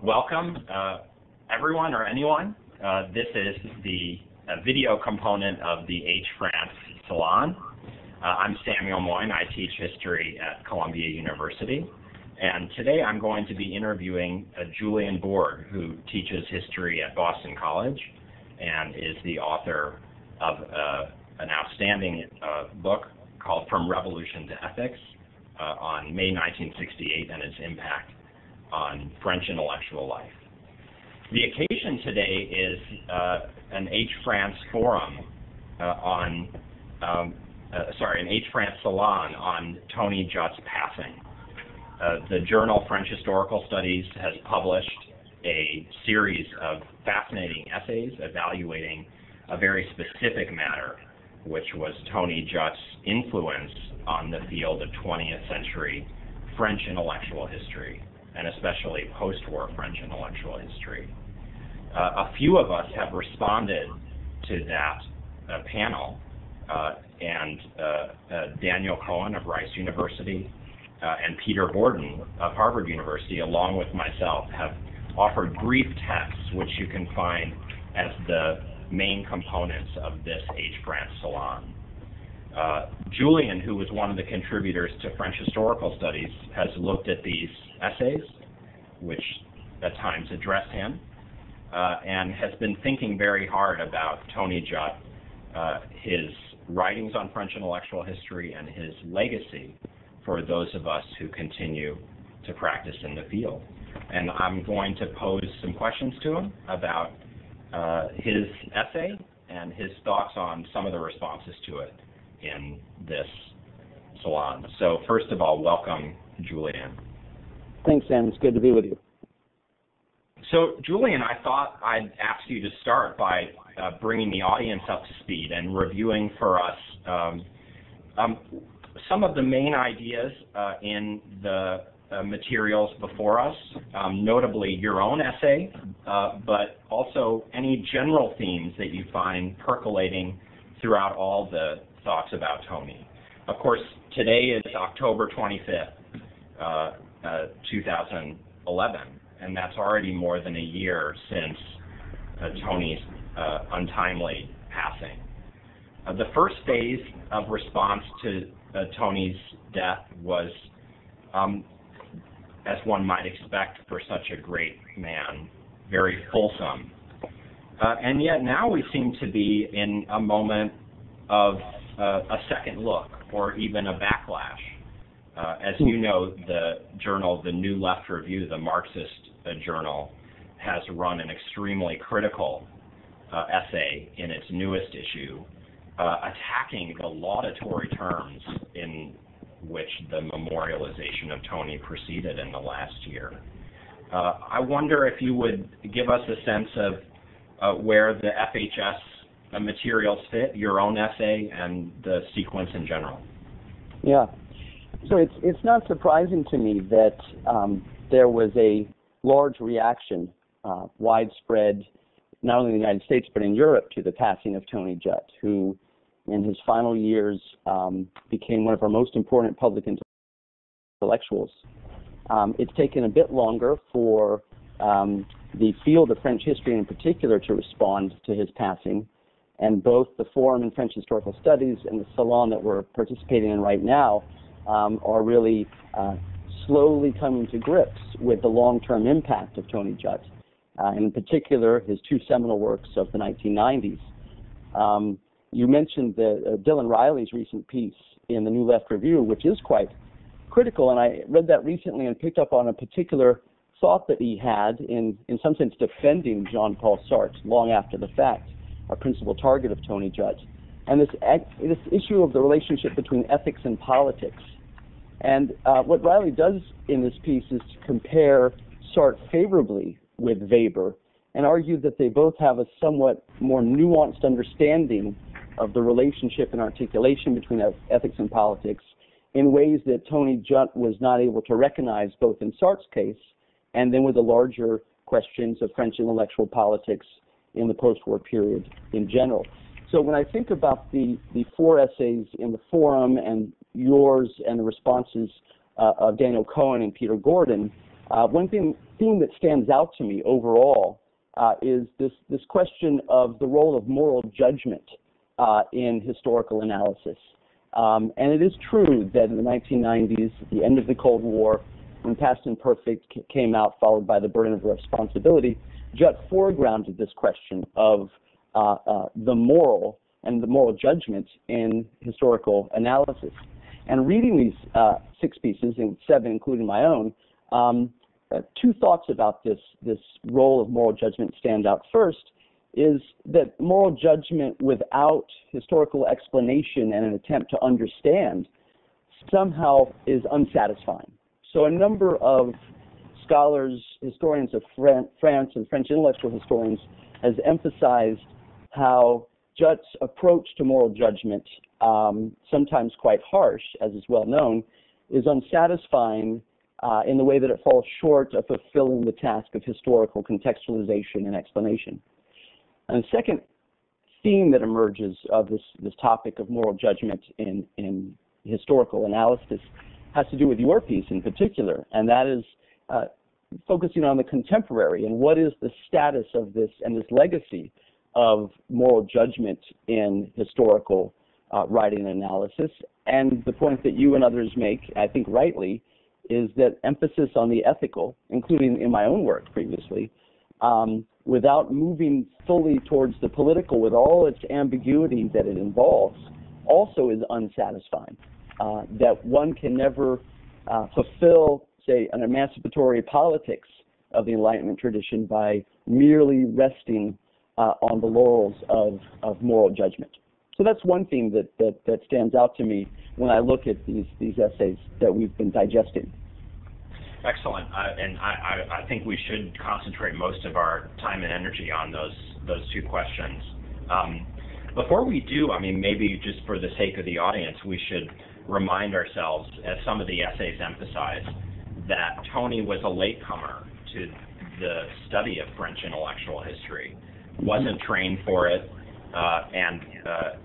Welcome, everyone or anyone. This is the video component of the H. France Salon. I'm Samuel Moyn. I teach history at Columbia University. And today I'm going to be interviewing Julian Bourg, who teaches history at Boston College and is the author of an outstanding book called From Revolution to Ethics on May 1968 and its impact on French intellectual life. The occasion today is an H. France forum an H. France Salon on Tony Judt's passing. The journal French Historical Studies has published a series of fascinating essays evaluating a very specific matter, which was Tony Judt's influence on the field of 20th century French intellectual history, and especially post-war French intellectual history. A few of us have responded to that panel, and Daniel Cohen of Rice University and Peter Gordon of Harvard University, along with myself, have offered brief texts which you can find as the main components of this H. France Salon. Julian, who was one of the contributors to French Historical Studies, has looked at these essays, which at times address him, and has been thinking very hard about Tony Judt, his writings on French intellectual history, and his legacy for those of us who continue to practice in the field. And I'm going to pose some questions to him about his essay and his thoughts on some of the responses to it in this salon. So first of all, welcome, Julian. Thanks, Sam. It's good to be with you. So, Julian, I thought I'd ask you to start by bringing the audience up to speed and reviewing for us some of the main ideas in the materials before us, notably your own essay, but also any general themes that you find percolating throughout all the thoughts about Tony. Of course, today is October 25th, 2011, and that's already more than a year since Tony's untimely passing. The first phase of response to Tony's death was, as one might expect for such a great man, very fulsome. And yet now we seem to be in a moment of a second look, or even a backlash. As you know, the journal, the New Left Review, the Marxist journal, has run an extremely critical essay in its newest issue, attacking the laudatory terms in which the memorialization of Tony proceeded in the last year. I wonder if you would give us a sense of where the FHS materials fit, your own essay, and the sequence in general. Yeah. So it's not surprising to me that there was a large reaction, widespread, not only in the United States but in Europe, to the passing of Tony Judt, who in his final years became one of our most important public intellectuals. It's taken a bit longer for the field of French history in particular to respond to his passing, and both the Forum in French Historical Studies and the Salon that we're participating in right now are really slowly coming to grips with the long-term impact of Tony Judt, in particular his two seminal works of the 1990s. You mentioned Dylan Riley's recent piece in the New Left Review, which is quite critical, and I read that recently and picked up on a particular thought that he had in some sense defending Jean-Paul Sartre long after the fact, our principal target of Tony Judt, and this issue of the relationship between ethics and politics. And what Riley does in this piece is to compare Sartre favorably with Weber and argue that they both have a somewhat more nuanced understanding of the relationship and articulation between ethics and politics in ways that Tony Judt was not able to recognize, both in Sartre's case and then with the larger questions of French intellectual politics in the post-war period in general. So when I think about the four essays in the forum and yours and the responses of Daniel Cohen and Peter Gordon, One theme that stands out to me overall is this question of the role of moral judgment in historical analysis. And it is true that in the 1990s, at the end of the Cold War, when Past and Perfect came out, followed by The Burden of Responsibility, Judt foregrounded this question of the moral and the moral judgment in historical analysis. And reading these 6 pieces, and 7 including my own, 2 thoughts about this role of moral judgment stand out. First is that moral judgment without historical explanation and an attempt to understand somehow is unsatisfying. So a number of scholars, historians of France and French intellectual historians, has emphasized how Judt's approach to moral judgment, sometimes quite harsh, as is well known, is unsatisfying in the way that it falls short of fulfilling the task of historical contextualization and explanation. And the second theme that emerges of this topic of moral judgment in historical analysis has to do with your piece in particular, and that is focusing on the contemporary and what is the status of this and this legacy of moral judgment in historical writing and analysis. And the point that you and others make, I think rightly, is that emphasis on the ethical, including in my own work previously, without moving fully towards the political with all its ambiguity that it involves, also is unsatisfying. That one can never fulfill, say, an emancipatory politics of the Enlightenment tradition by merely resting on the laurels of moral judgment. So that's one theme that stands out to me when I look at these essays that we've been digesting. Excellent, and I think we should concentrate most of our time and energy on those 2 questions. Before we do, I mean, maybe just for the sake of the audience, we should remind ourselves, as some of the essays emphasize, that Tony was a latecomer to the study of French intellectual history, wasn't trained for it, and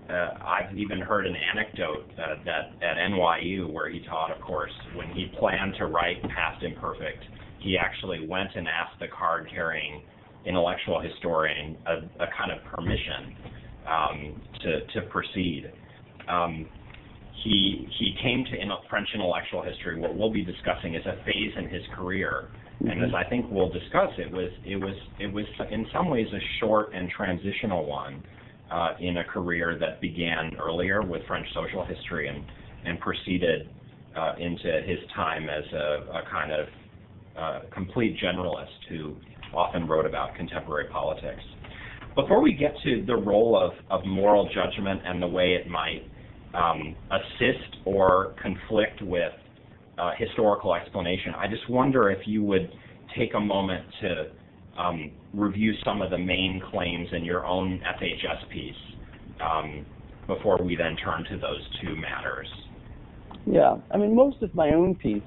I've even heard an anecdote that at NYU, where he taught, of course, when he planned to write Past Imperfect, he actually went and asked the card-carrying intellectual historian a kind of permission to proceed. He came to French intellectual history. What we'll be discussing is a phase in his career, and as I think we'll discuss, it was in some ways a short and transitional one in a career that began earlier with French social history and proceeded into his time as a kind of complete generalist who often wrote about contemporary politics. Before we get to the role of moral judgment and the way it might assist or conflict with historical explanation, I just wonder if you would take a moment to review some of the main claims in your own FHS piece before we then turn to those 2 matters. Yeah, I mean, most of my own piece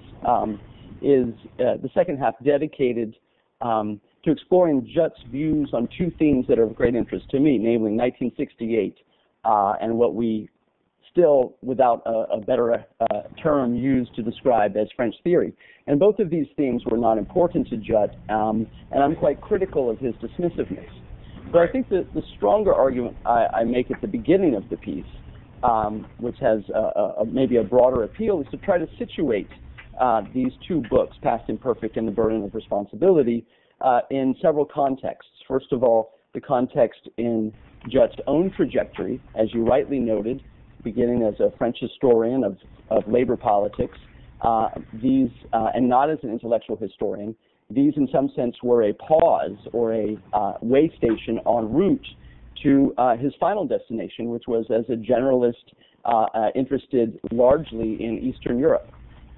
is the second half dedicated to exploring Judt's views on 2 themes that are of great interest to me, namely 1968 and what we still, without a better term, used to describe as French theory. And both of these themes were not important to Judt, and I'm quite critical of his dismissiveness. But I think that the stronger argument I make at the beginning of the piece, which has maybe a broader appeal, is to try to situate these 2 books, Past Imperfect and The Burden of Responsibility, in several contexts. First of all, the context in Judt's own trajectory, as you rightly noted, beginning as a French historian of labor politics, and not as an intellectual historian. These, in some sense, were a pause or a way station en route to his final destination, which was as a generalist interested largely in Eastern Europe.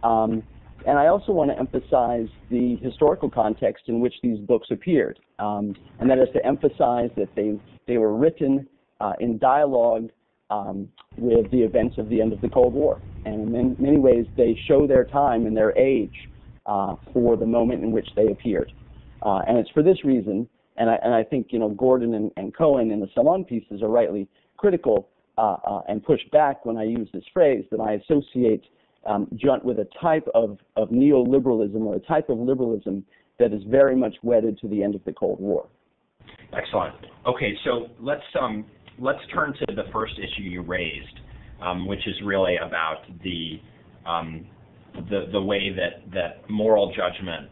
And I also want to emphasize the historical context in which these books appeared, and that is to emphasize that they were written in dialogue with the events of the end of the Cold War. And in many ways, they show their time and their age for the moment in which they appeared. And it's for this reason, and I think Gordon and Cohen in the Salon pieces are rightly critical and push back when I use this phrase, that I associate Judt with a type of neoliberalism or a type of liberalism that is very much wedded to the end of the Cold War. Excellent. Okay, so let's turn to the first issue you raised, which is really about the way that moral judgment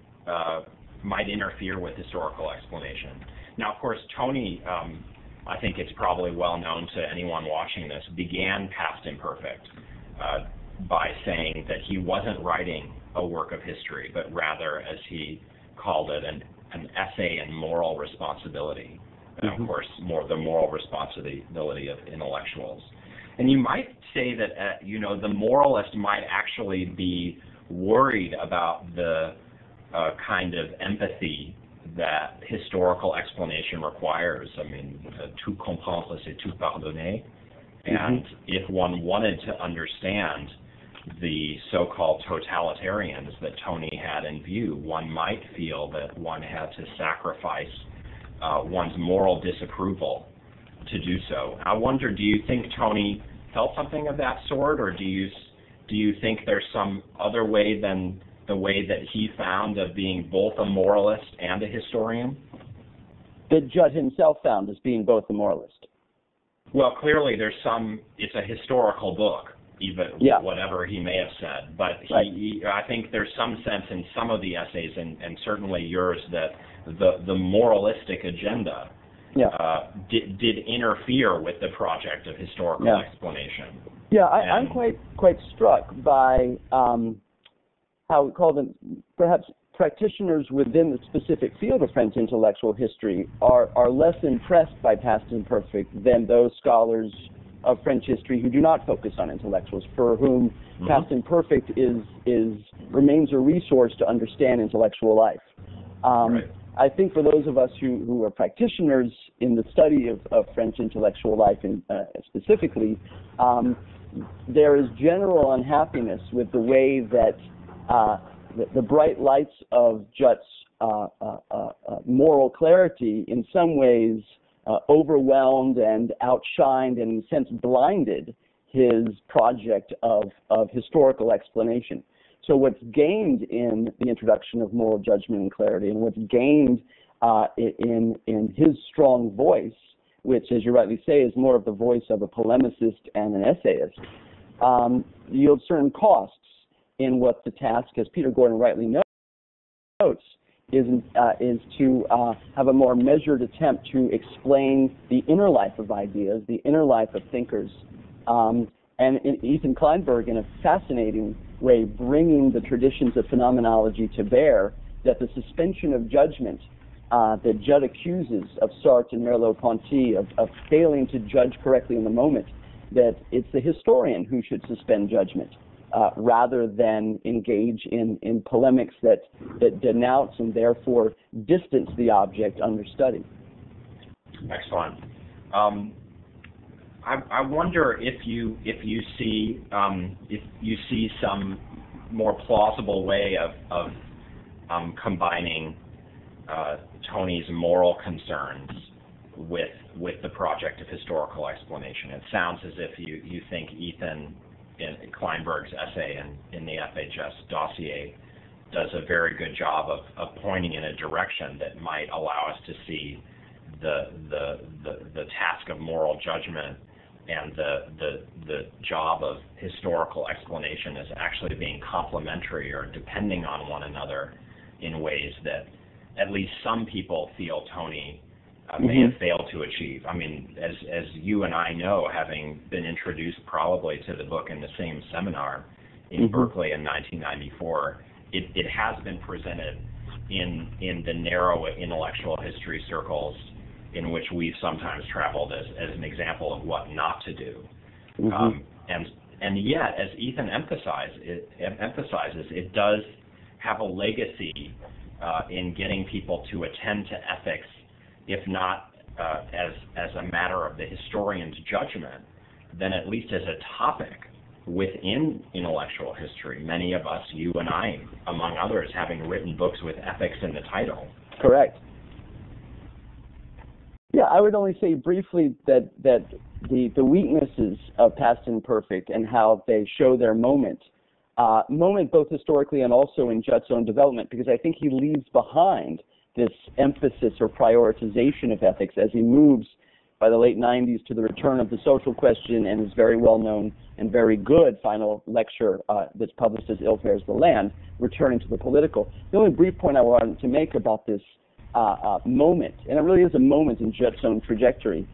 might interfere with historical explanation. Now, of course, Tony, I think it's probably well known to anyone watching this, began Past Imperfect by saying that he wasn't writing a work of history, but rather, as he called it, an essay in moral responsibility. And of course, the moral responsibility of intellectuals. And you might say that, the moralist might actually be worried about the kind of empathy that historical explanation requires. I mean, tout comprendre, c'est tout pardonner. And if one wanted to understand the so-called totalitarians that Tony had in view, one might feel that one had to sacrifice one's moral disapproval to do so. I wonder, do you think Tony felt something of that sort, or do you think there's some other way than the way that he found of being both a moralist and a historian? That Judd himself found as being both a moralist. Well, clearly it's a historical book, even whatever he may have said. But I think there's some sense in some of the essays, and certainly yours, that the moralistic agenda did interfere with the project of historical explanation. Yeah, I'm quite struck by how we call them, perhaps practitioners within the specific field of French intellectual history are less impressed by Past Imperfect than those scholars of French history who do not focus on intellectuals, for whom Past Imperfect remains a resource to understand intellectual life. I think for those of us who are practitioners in the study of French intellectual life, specifically, there is general unhappiness with the way that the bright lights of Judt's moral clarity in some ways overwhelmed and outshined and in a sense blinded his project of historical explanation. So what's gained in the introduction of moral judgment and clarity, and what's gained in his strong voice, which, as you rightly say, is more of the voice of a polemicist and an essayist, yields certain costs in what the task, as Peter Gordon rightly notes, is to have a more measured attempt to explain the inner life of ideas, the inner life of thinkers, and Ethan Kleinberg, in a fascinating way, bringing the traditions of phenomenology to bear, that the suspension of judgment that Judd accuses of Sartre and Merleau-Ponty of failing to judge correctly in the moment, that it's the historian who should suspend judgment, rather than engage in polemics that denounce and therefore distance the object under study. Excellent. I wonder if you see some more plausible way of combining Tony's moral concerns with the project of historical explanation. It sounds as if you think Ethan Kleinberg's essay in the FHS dossier does a very good job of pointing in a direction that might allow us to see the task of moral judgment and the job of historical explanation as actually being complementary or depending on one another in ways that at least some people feel Tony may have failed to achieve. I mean, as you and I know, having been introduced probably to the book in the same seminar in Berkeley in 1994, it has been presented in the narrow intellectual history circles in which we've sometimes traveled as an example of what not to do. And yet, as Ethan emphasizes, it does have a legacy in getting people to attend to ethics, if not as a matter of the historian's judgment, then at least as a topic within intellectual history. Many of us, you and I, among others, having written books with ethics in the title. Correct. Yeah, I would only say briefly that the weaknesses of Past Imperfect and how they show their moment moment both historically and also in Judt's own development, because I think he leaves behind this emphasis or prioritization of ethics as he moves by the late 90s to the return of the social question and his very well-known and very good final lecture that's published as Ill Fares the Land, returning to the political. The only brief point I wanted to make about this moment, and it really is a moment in Judt's own trajectory,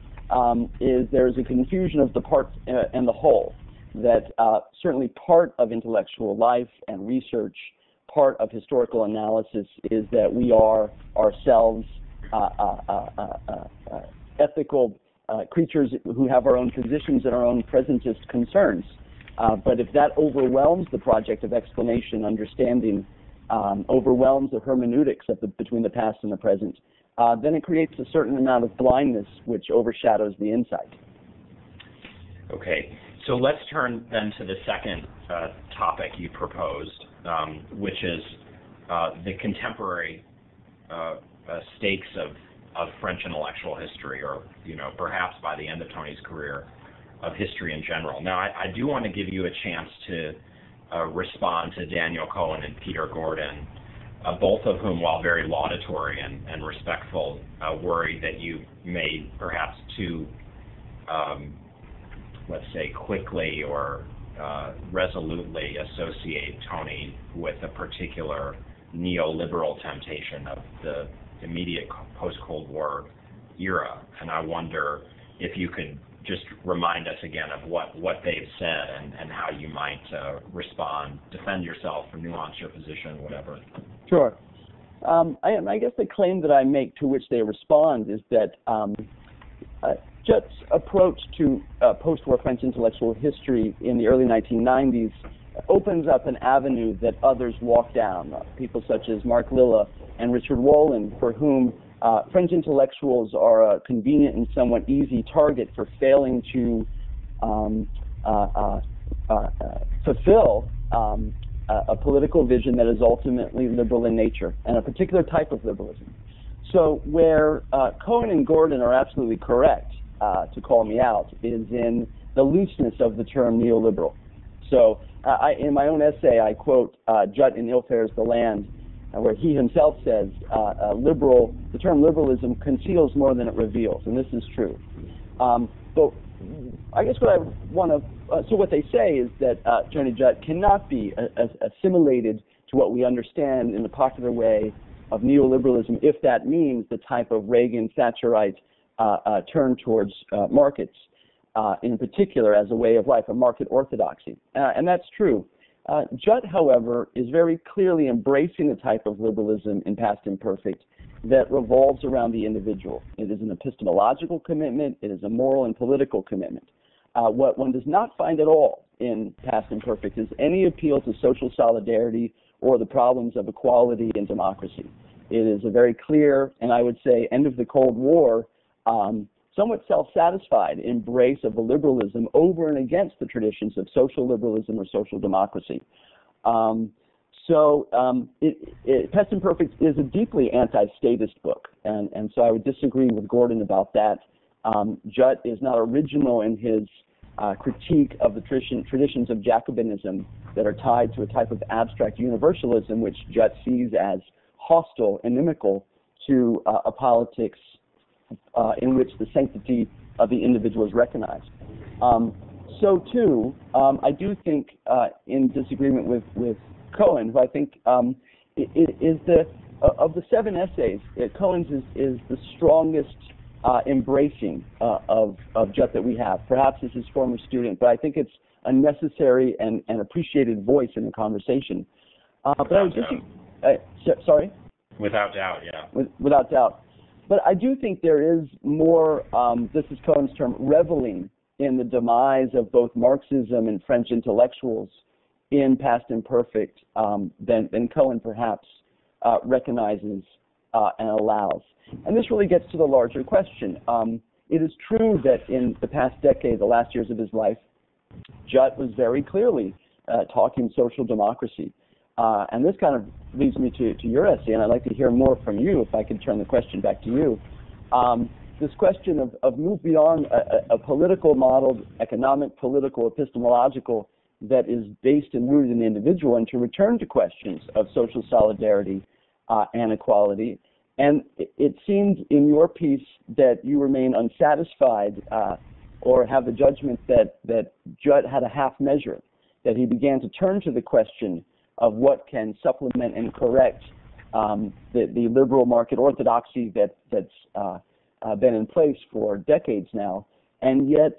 is there is a confusion of the parts and the whole, that certainly part of intellectual life and research, part of historical analysis, is that we are ourselves ethical creatures who have our own positions and our own presentist concerns. But if that overwhelms the project of explanation, understanding, overwhelms the hermeneutics of between the past and the present, then it creates a certain amount of blindness which overshadows the insight. Okay, so let's turn then to the second topic you proposed, which is the contemporary stakes of French intellectual history, or perhaps by the end of Tony's career, of history in general. Now, I do want to give you a chance to respond to Daniel Cohen and Peter Gordon, both of whom, while very laudatory and respectful, worry that you may perhaps too, let's say, quickly or resolutely associate Tony with a particular neoliberal temptation of the immediate post-Cold War era. And I wonder if you could just remind us again of what they've said and how you might respond, defend yourself, or nuance your position, whatever. Sure. I guess the claim that I make to which they respond is that Judt's approach to post-war French intellectual history in the early 1990s opens up an avenue that others walk down, people such as Mark Lilla and Richard Wolin, for whom French intellectuals are a convenient and somewhat easy target for failing to fulfill a political vision that is ultimately liberal in nature, and a particular type of liberalism. So where Cohen and Gordon are absolutely correct to call me out is in the looseness of the term neoliberal. So in my own essay, I quote Judt in Ill Fares the Land, where he himself says, the term liberalism conceals more than it reveals, and this is true. But I guess what I want to, so what they say is that Tony Judt cannot be assimilated to what we understand in the popular way of neoliberalism, if that means the type of Reagan Thatcherite turn towards markets, in particular as a way of life, a market orthodoxy. And that's true. Judt, however, is very clearly embracing the type of liberalism in Past Imperfect that revolves around the individual. It is an epistemological commitment. It is a moral and political commitment. What one does not find at all in Past Imperfect is any appeal to social solidarity or the problems of equality and democracy. It is a very clear, and I would say, end of the Cold War, somewhat self-satisfied embrace of the liberalism over and against the traditions of social liberalism or social democracy. Past Imperfect is a deeply anti-statist book, and so I would disagree with Gordon about that. Judt is not original in his critique of the traditions of Jacobinism that are tied to a type of abstract universalism which Judt sees as hostile, inimical to a politics in which the sanctity of the individual is recognized. So too, I do think, in disagreement with Cohen, who I think of the 7 essays, Cohen's is the strongest embracing of Judt that we have. Perhaps as his former student, but I think it's a necessary and appreciated voice in the conversation. But I was sorry? Without doubt, yeah. Without doubt. But I do think there is more, this is Cohen's term, reveling in the demise of both Marxism and French intellectuals in Past Imperfect than Cohen perhaps recognizes and allows. And this really gets to the larger question. It is true that in the past decade, the last years of his life, Judt was very clearly talking social democracy. And this kind of leads me to your essay, and I'd like to hear more from you, if I could turn the question back to you. This question of move beyond a political model, economic, political, epistemological, that is based and rooted in the individual, and to return to questions of social solidarity and equality. And it seemed in your piece that you remain unsatisfied or have the judgment that Judt had a half measure, that he began to turn to the question of what can supplement and correct the liberal market orthodoxy that's been in place for decades now, and yet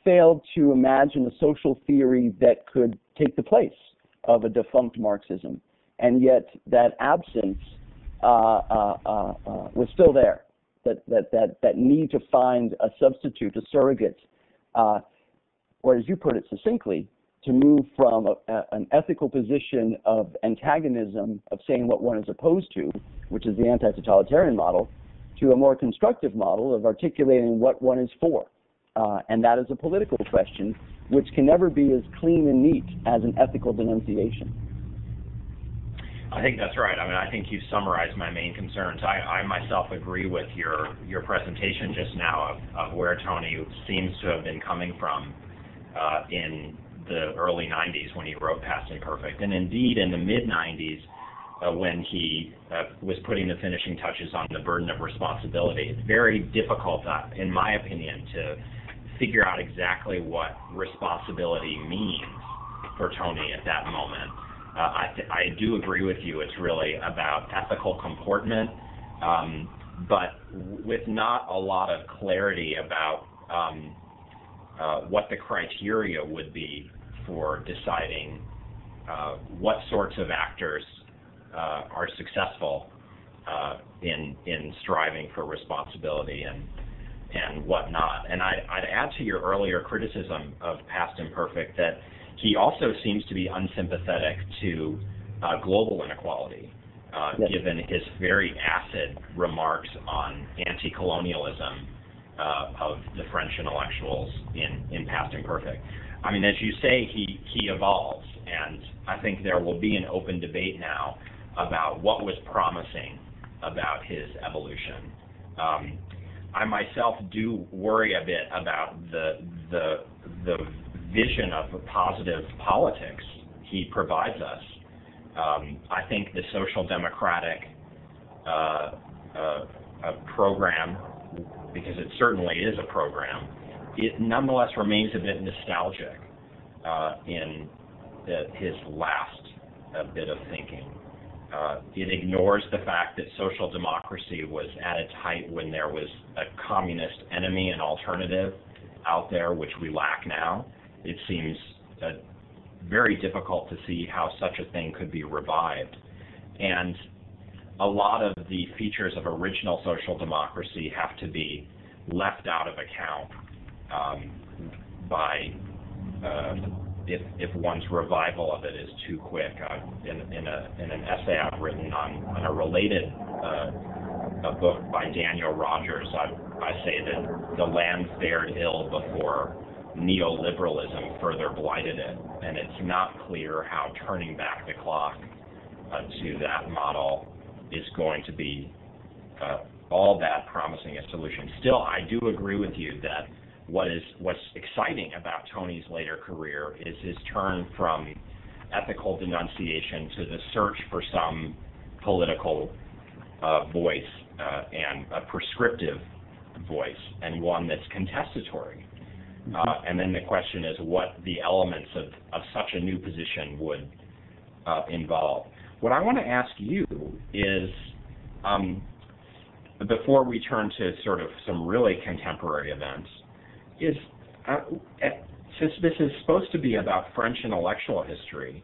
failed to imagine a social theory that could take the place of a defunct Marxism. And yet that absence was still there, that need to find a substitute, a surrogate, or as you put it succinctly, to move from an ethical position of antagonism, of saying what one is opposed to, which is the anti-totalitarian model, to a more constructive model of articulating what one is for. And that is a political question, which can never be as clean and neat as an ethical denunciation. I think that's right. I mean, I think you've summarized my main concerns. I myself agree with your presentation just now of where Tony seems to have been coming from in the early 90s when he wrote Past Imperfect. And indeed, in the mid-90s, when he was putting the finishing touches on the burden of responsibility, it's very difficult, in my opinion, to figure out exactly what responsibility means for Tony at that moment. I do agree with you. It's really about ethical comportment, but with not a lot of clarity about what the criteria would be for deciding what sorts of actors are successful in striving for responsibility and whatnot. And I'd add to your earlier criticism of Past Imperfect that he also seems to be unsympathetic to global inequality, yes, given his very acid remarks on anti-colonialism of the French intellectuals in Past Imperfect. I mean, as you say, he evolves, and I think there will be an open debate now about what was promising about his evolution. I myself do worry a bit about the vision of positive politics he provides us. I think the social democratic program, because it certainly is a program, it nonetheless remains a bit nostalgic in his last bit of thinking. It ignores the fact that social democracy was at its height when there was a communist enemy and alternative out there, which we lack now. It seems very difficult to see how such a thing could be revived. And a lot of the features of original social democracy have to be left out of account by if one's revival of it is too quick. In an essay I've written on a related a book by Daniel Rogers, I say that the land fared ill before neoliberalism further blighted it, and it's not clear how turning back the clock to that model is going to be all that promising a solution. Still, I do agree with you that what's exciting about Tony's later career is his turn from ethical denunciation to the search for some political voice and a prescriptive voice, and one that's contestatory. And then the question is what the elements of such a new position would involve. What I want to ask you is, before we turn to sort of some really contemporary events, is since this is supposed to be about French intellectual history,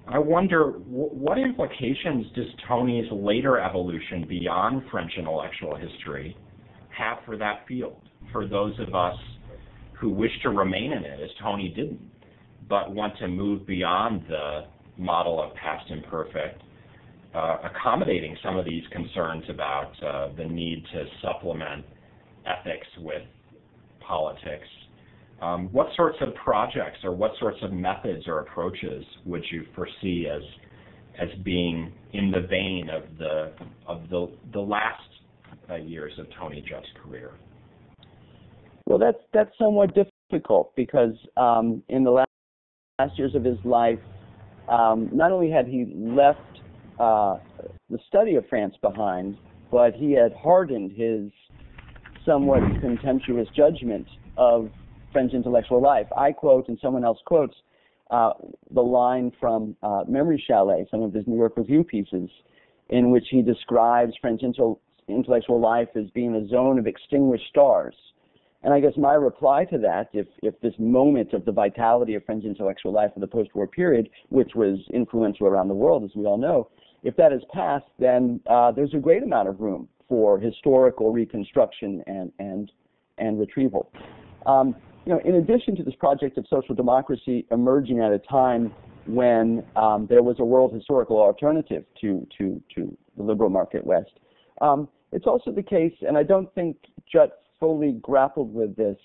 I wonder what implications does Tony's later evolution beyond French intellectual history have for that field, for those of us who wish to remain in it, as Tony didn't, but want to move beyond the model of Past Imperfect, accommodating some of these concerns about the need to supplement ethics with politics. What sorts of projects or what sorts of methods or approaches would you foresee as being in the vein of the last years of Tony Judt's career? Well, that's somewhat difficult because in the last last years of his life, not only had he left the study of France behind, but he had hardened his somewhat contemptuous judgment of French intellectual life. I quote, and someone else quotes, the line from Memory Chalet, some of his New York Review pieces, in which he describes French intellectual life as being a zone of extinguished stars. And I guess my reply to that, if this moment of the vitality of French intellectual life in the post-war period, which was influential around the world, as we all know, if that has passed, then there's a great amount of room for historical reconstruction and retrieval. In addition to this project of social democracy emerging at a time when there was a world historical alternative to the liberal market West, it's also the case, and I don't think Judt fully grappled with this,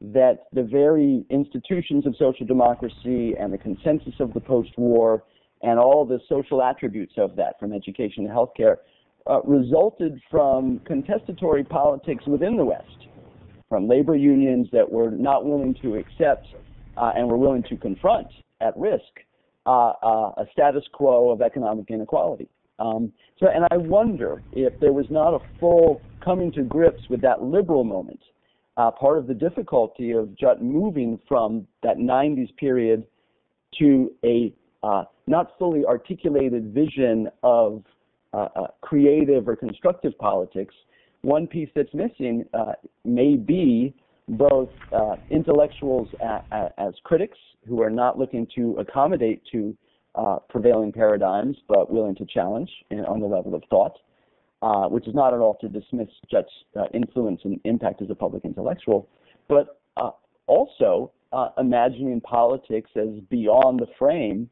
that the very institutions of social democracy and the consensus of the post-war and all the social attributes of that, from education to healthcare, resulted from contestatory politics within the West, from labor unions that were not willing to accept and were willing to confront at risk a status quo of economic inequality. And I wonder if there was not a full coming to grips with that liberal moment. Part of the difficulty of Judt moving from that 90s period to a not fully articulated vision of creative or constructive politics, one piece that's missing may be both intellectuals as critics who are not looking to accommodate to prevailing paradigms but willing to challenge on the level of thought, which is not at all to dismiss Judt's influence and impact as a public intellectual, but also imagining politics as beyond the frame,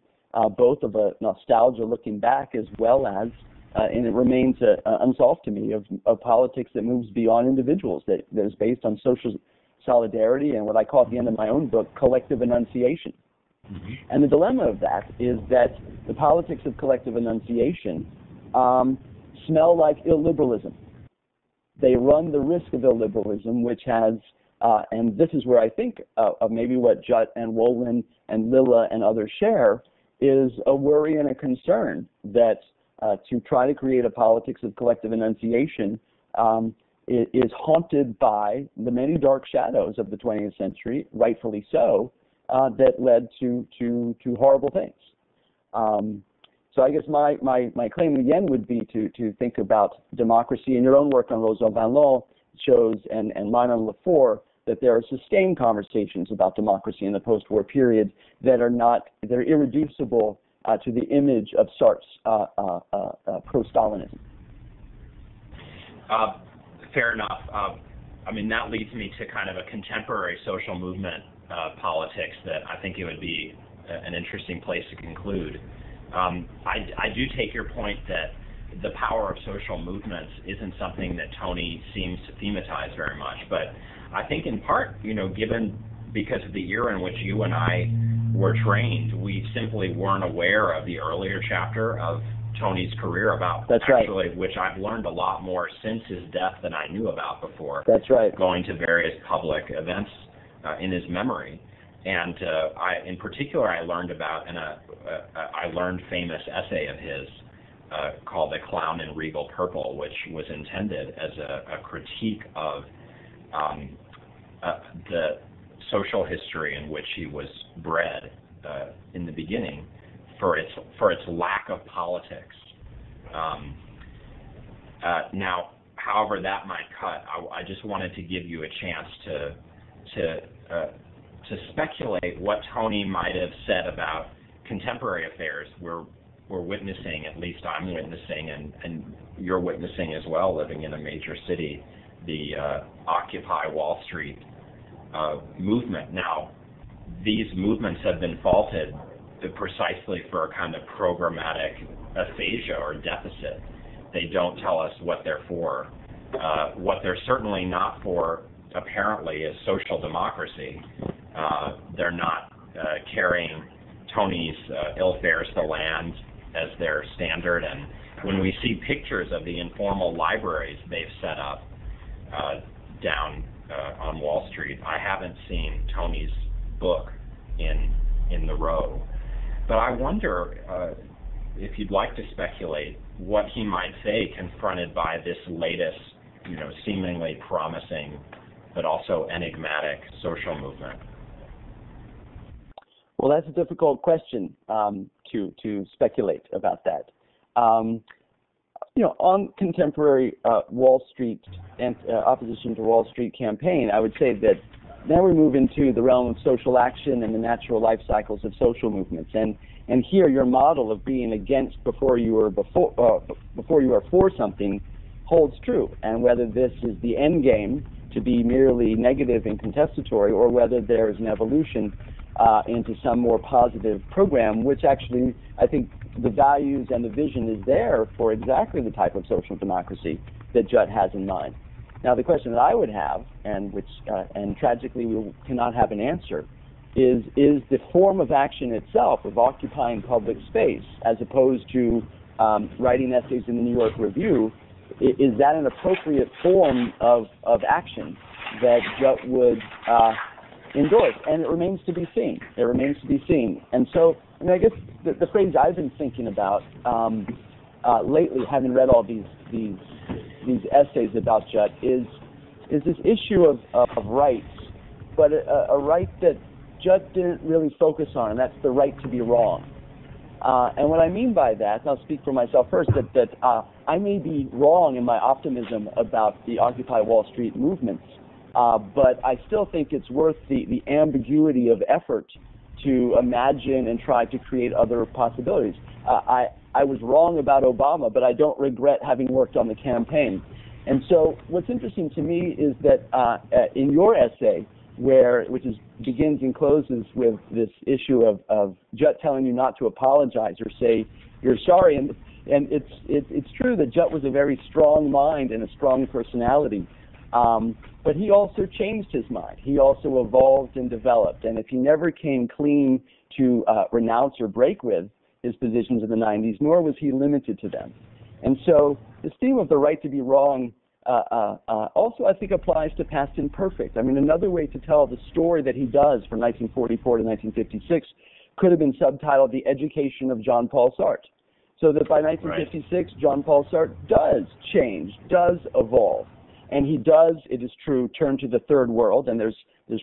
both of a nostalgia looking back as well as, and it remains unsolved to me, of politics that moves beyond individuals, that is based on social solidarity and what I call at the end of my own book, collective enunciation. Mm-hmm. And the dilemma of that is that the politics of collective enunciation smell like illiberalism. They run the risk of illiberalism, which has, and this is where I think of maybe what Judt and Wolin and Lilla and others share, is a worry and a concern that to try to create a politics of collective enunciation is haunted by the many dark shadows of the 20th century, rightfully so, that led to horrible things. So I guess my claim again would be to think about democracy, and your own work on Rosa Vallon shows, and mine on Lefort, that there are sustained conversations about democracy in the post-war period that are irreducible to the image of Sartre's pro-Stalinism. Fair enough. I mean, that leads me to kind of a contemporary social movement politics that I think it would be an interesting place to conclude. I do take your point that the power of social movements isn't something that Tony seems to thematize very much, but I think in part, because of the era in which you and I were trained, we simply weren't aware of the earlier chapter of Tony's career about. That's actually, right. Which I've learned a lot more since his death than I knew about before. That's right. Going to various public events in his memory. And in particular, I learned about I learned famous essay of his called "The Clown in Regal Purple," which was intended as a critique of the social history in which he was bred in the beginning, for its lack of politics. Now, however that might cut, I just wanted to give you a chance to speculate what Tony might have said about contemporary affairs. We're witnessing, at least I'm witnessing, and you're witnessing as well, living in a major city, the Occupy Wall Street movement. Now, these movements have been faulted precisely for a kind of programmatic aphasia or deficit. They don't tell us what they're for. What they're certainly not for, apparently, is social democracy. They're not carrying Tony's "Il fares the land" as their standard. And when we see pictures of the informal libraries they've set up down on Wall Street, I haven't seen Tony's book in in the row. But I wonder if you'd like to speculate what he might say confronted by this latest, seemingly promising but also enigmatic social movement. Well, that's a difficult question to speculate about that. On contemporary Wall Street and opposition to Wall Street campaign, I would say that now we move into the realm of social action and the natural life cycles of social movements. And here, your model of being against before you are for something holds true. And whether this is the end game to be merely negative and contestatory, or whether there is an evolution into some more positive program, which actually I think the values and the vision is there for exactly the type of social democracy that Judt has in mind. Now, the question that I would have, and tragically we cannot have an answer, is the form of action itself, of occupying public space, as opposed to writing essays in the New York Review, is that an appropriate form of action that Judt would endorse? And it remains to be seen. It remains to be seen. And so, I guess the phrase I've been thinking about lately, having read all these essays about Judt, is this issue of rights, but a right that Judt didn't really focus on, and that's the right to be wrong. And what I mean by that, and I'll speak for myself first, that I may be wrong in my optimism about the Occupy Wall Street movements, but I still think it's worth the ambiguity of effort to imagine and try to create other possibilities. I was wrong about Obama, but I don't regret having worked on the campaign. And so what's interesting to me is that in your essay, which begins and closes with this issue of Judt telling you not to apologize or say you're sorry, and it's true that Judt was a very strong mind and a strong personality, but he also changed his mind. He also evolved and developed, and if he never came clean to renounce or break with his positions in the 90s, nor was he limited to them. And so this theme of the right to be wrong also, I think, applies to Past Imperfect. I mean, another way to tell the story that he does from 1944 to 1956 could have been subtitled The Education of Jean Paul Sartre. So that by 1956, right, Jean Paul Sartre does change, does evolve. And he does, it is true, turn to the third world, and there's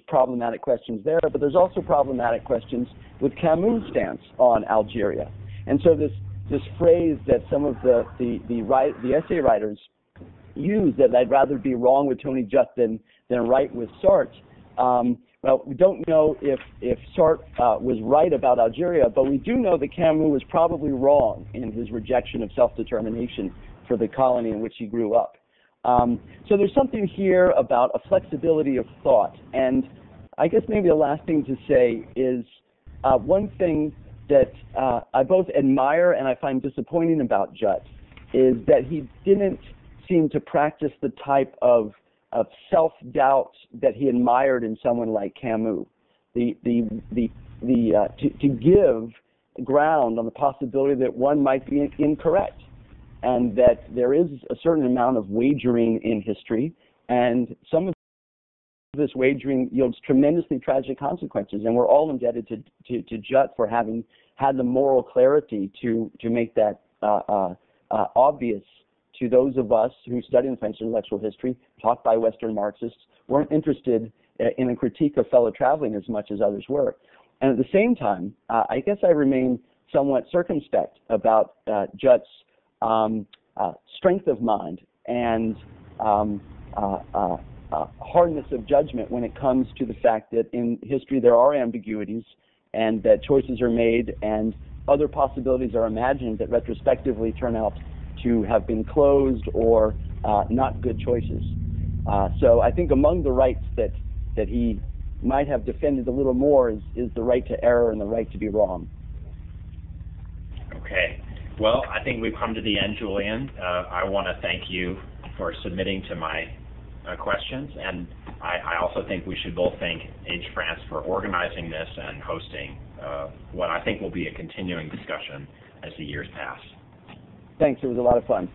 problematic questions there, but there's also problematic questions with Camus' stance on Algeria. And so this phrase that some of the essay writers use, that I'd rather be wrong with Tony Judt than right with Sartre. Well, we don't know if Sartre was right about Algeria, but we do know that Camus was probably wrong in his rejection of self-determination for the colony in which he grew up. So there's something here about a flexibility of thought. And I guess maybe the last thing to say is one thing that I both admire and I find disappointing about Judt is that he didn't seem to practice the type of self-doubt that he admired in someone like Camus. To give ground on the possibility that one might be incorrect, and that there is a certain amount of wagering in history, and some of this wagering yields tremendously tragic consequences, and we're all indebted to Judt for having had the moral clarity to make that obvious to those of us who study in French intellectual history, taught by Western Marxists, weren't interested in a critique of fellow traveling as much as others were. And at the same time, I guess I remain somewhat circumspect about Judt's strength of mind and hardness of judgment when it comes to the fact that in history there are ambiguities and that choices are made and other possibilities are imagined that retrospectively turn out to have been closed or not good choices. So I think among the rights that he might have defended a little more is the right to error and the right to be wrong. Okay. Well, I think we've come to the end, Julian. I want to thank you for submitting to my questions, and I also think we should both thank Age France for organizing this and hosting what I think will be a continuing discussion as the years pass. Thanks. It was a lot of fun.